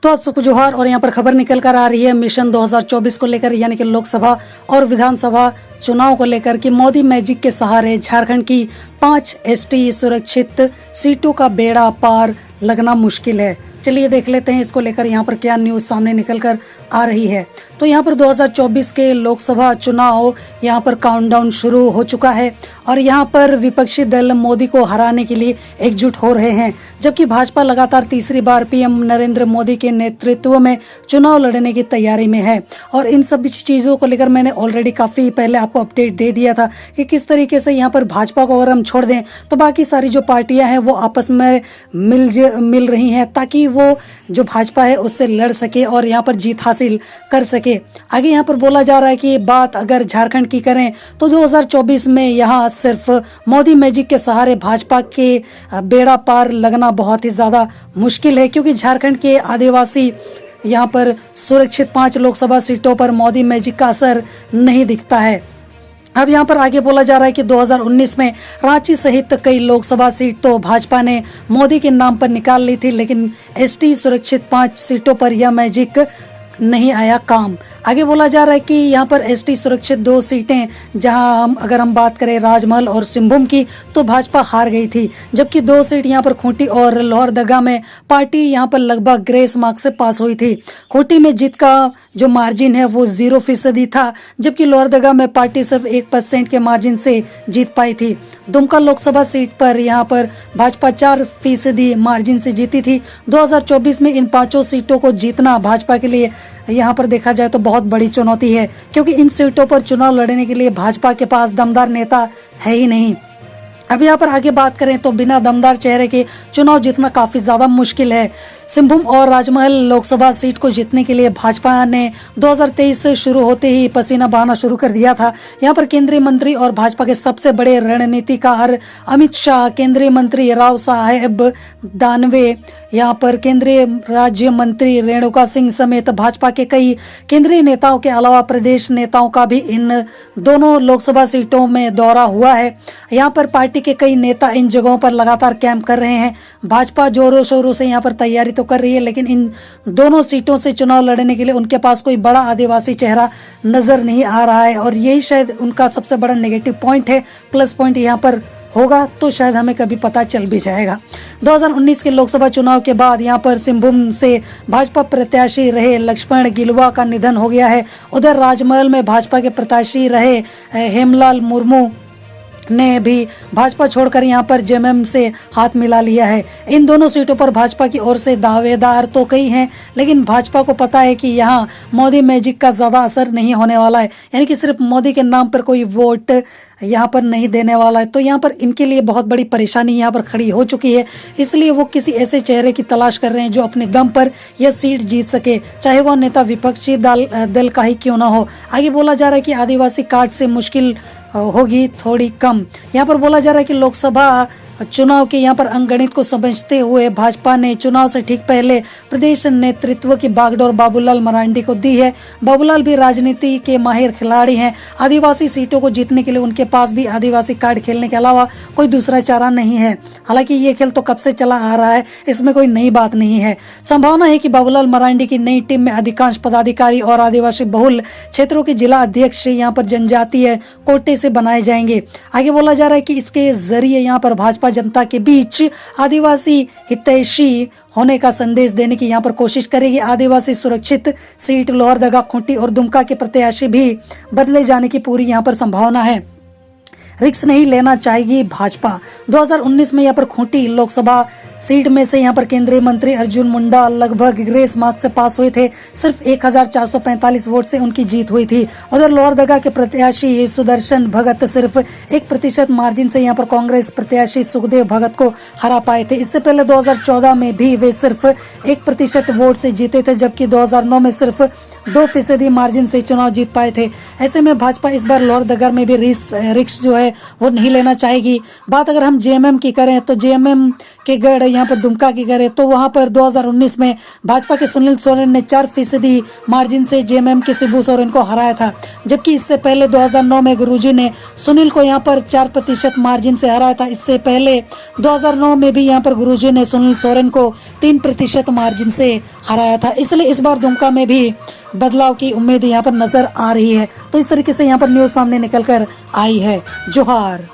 तो आप सबको जोहार। और यहाँ पर खबर निकल कर आ रही है मिशन 2024 को लेकर, यानी कि लोकसभा और विधानसभा चुनाव को लेकर कि मोदी मैजिक के सहारे झारखंड की 5 एसटी सुरक्षित सीटों का बेड़ा पार लगना मुश्किल है। चलिए देख लेते हैं इसको लेकर यहाँ पर क्या न्यूज़ सामने निकल कर आ रही है। तो यहाँ पर 2024 के लोकसभा चुनाव यहाँ पर काउंटडाउन शुरू हो चुका है और यहाँ पर विपक्षी दल मोदी को हराने के लिए एकजुट हो रहे हैं, जबकि भाजपा लगातार तीसरी बार पीएम नरेंद्र मोदी के नेतृत्व में चुनाव लड़ने की तैयारी में है। और इन सभी चीज़ों को लेकर मैंने ऑलरेडी काफ़ी पहले आपको अपडेट दे दिया था कि किस तरीके से यहाँ पर भाजपा को अगर हम छोड़ दें तो बाकी सारी जो पार्टियां हैं वो आपस में मिल रही हैं ताकि वो जो भाजपा है उससे लड़ सके और यहाँ पर जीत हासिल कर सके। आगे यहाँ पर बोला जा रहा है कि बात अगर झारखंड की करें तो 2024 में यहाँ सिर्फ मोदी मैजिक के सहारे भाजपा के बेड़ा पार लगना बहुत ही ज़्यादा मुश्किल है, क्योंकि झारखंड के आदिवासी यहाँ पर सुरक्षित 5 लोकसभा सीटों पर मोदी मैजिक का असर नहीं दिखता है। अब यहाँ पर आगे बोला जा रहा है कि 2019 में रांची सहित कई लोकसभा सीट तो भाजपा ने मोदी के नाम पर निकाल ली थी, लेकिन एसटी सुरक्षित 5 सीटों पर यह मैजिक नहीं आया काम। आगे बोला जा रहा है कि यहाँ पर एसटी सुरक्षित 2 सीटें जहाँ अगर हम बात करें राजमहल और सिंहभूम की तो भाजपा हार गई थी, जबकि 2 सीट यहाँ पर खूंटी और लोहरदगा में पार्टी यहाँ पर लगभग ग्रेस मार्क से पास हुई थी। खूंटी में जीत का जो मार्जिन है वो 0% था, जबकि लोहरदगा में पार्टी सिर्फ 1% के मार्जिन से जीत पाई थी। दुमका लोकसभा सीट पर यहाँ पर भाजपा 4% मार्जिन से जीती थी। 2024 में इन 5 सीटों को जीतना भाजपा के लिए यहाँ पर देखा जाए तो बहुत बड़ी चुनौती है, क्योंकि इन सीटों पर चुनाव लड़ने के लिए भाजपा के पास दमदार नेता है ही नहीं। अब यहाँ पर आगे बात करें तो बिना दमदार चेहरे के चुनाव जीतना काफी ज्यादा मुश्किल है। सिंहभूम और राजमहल लोकसभा सीट को जीतने के लिए भाजपा ने 2023 से शुरू होते ही पसीना बहाना शुरू कर दिया था। यहाँ पर केंद्रीय मंत्री और भाजपा के सबसे बड़े रणनीतिकार अमित शाह, केंद्रीय मंत्री राव साहेब दानवे, यहाँ पर केंद्रीय राज्य मंत्री रेणुका सिंह समेत भाजपा के कई केंद्रीय नेताओं के अलावा प्रदेश नेताओं का भी इन दोनों लोकसभा सीटों में दौरा हुआ है। यहाँ पर पार्टी के कई नेता इन जगहों पर लगातार कैंप कर रहे हैं। भाजपा जोरों शोरों से यहाँ पर तैयारी तो कर रही है, लेकिन इन दोनों सीटों से चुनाव लड़ने के लिए उनके पास कोई बड़ा आदिवासी चेहरा नजर नहीं आ रहा है और यही शायद उनका सबसे बड़ा नेगेटिव पॉइंट है। प्लस पॉइंट यहाँ पर होगा तो शायद हमें कभी पता चल भी जाएगा। 2019 के लोकसभा चुनाव के बाद यहाँ पर सिंहभूम से भाजपा प्रत्याशी रहे लक्ष्मण गिलुआ का निधन हो गया है। उधर राजमहल में भाजपा के प्रत्याशी रहे हेमलाल मुर्मू ने भी भाजपा छोड़कर यहाँ पर जेएमएम से हाथ मिला लिया है। इन दोनों सीटों पर भाजपा की ओर से दावेदार तो कई हैं, लेकिन भाजपा को पता है कि यहाँ मोदी मैजिक का ज़्यादा असर नहीं होने वाला है, यानी कि सिर्फ मोदी के नाम पर कोई वोट यहाँ पर नहीं देने वाला है। तो यहाँ पर इनके लिए बहुत बड़ी परेशानी यहाँ पर खड़ी हो चुकी है, इसलिए वो किसी ऐसे चेहरे की तलाश कर रहे हैं जो अपने दम पर यह सीट जीत सके, चाहे वह नेता विपक्षी दल का ही क्यों ना हो। आगे बोला जा रहा है कि आदिवासी कार्ड से मुश्किल होगी थोड़ी कम। यहाँ पर बोला जा रहा है कि लोकसभा चुनाव के यहाँ पर अंकगणित को समझते हुए भाजपा ने चुनाव से ठीक पहले प्रदेश नेतृत्व की बागडोर बाबूलाल मरांडी को दी है। बाबूलाल भी राजनीति के माहिर खिलाड़ी हैं। आदिवासी सीटों को जीतने के लिए उनके पास भी आदिवासी कार्ड खेलने के अलावा कोई दूसरा चारा नहीं है। हालांकि ये खेल तो कब से चला आ रहा है, इसमें कोई नई बात नहीं है। संभावना है कि बाबूलाल मरांडी की नई टीम में अधिकांश पदाधिकारी और आदिवासी बहुल क्षेत्रों के जिला अध्यक्ष यहाँ पर जनजातीय कोटे से बनाए जाएंगे। आगे बोला जा रहा है कि इसके जरिए यहाँ पर भाजपा जनता के बीच आदिवासी हितैषी होने का संदेश देने की यहाँ पर कोशिश करेगी। आदिवासी सुरक्षित सीट लोहरदगा, खूंटी और दुमका के प्रत्याशी भी बदले जाने की पूरी यहाँ पर संभावना है। रिस्क नहीं लेना चाहेगी भाजपा। 2019 में यहाँ पर खूंटी लोकसभा सीट में से यहाँ पर केंद्रीय मंत्री अर्जुन मुंडा लगभग ग्रेस मार्क से पास हुए थे। सिर्फ 1445 वोट से उनकी जीत हुई थी। उधर लोहरदगा के प्रत्याशी सुदर्शन भगत सिर्फ 1% मार्जिन से यहाँ पर कांग्रेस प्रत्याशी सुखदेव भगत को हरा पाए थे। इससे पहले 2014 में भी वे सिर्फ 1% वोट से जीते थे, जबकि 2009 में सिर्फ 2% मार्जिन से चुनाव जीत पाए थे। ऐसे में भाजपा इस बार लोहरदगा में भी रिस्क जो है वो नहीं लेना चाहेगी। बात अगर हम जेएमएम की करें तो जेएमएम के गढ़ यहाँ पर दुमका की गढ़ है, तो वहाँ पर 2019 में भाजपा के सुनील सोरेन ने 4% मार्जिन से जेएमएम के शिबू सोरेन को हराया था। जबकि इससे पहले 2009 में गुरुजी ने सुनील को यहाँ पर 4% मार्जिन से हराया था। इससे पहले 2009 में भी यहाँ पर गुरुजी ने सुनील सोरेन को 3% मार्जिन से हराया था। इसलिए इस बार दुमका में भी बदलाव की उम्मीद यहाँ पर नजर आ रही है। तो इस तरीके से यहाँ पर न्यूज़ सामने निकल कर आई है। जोहार।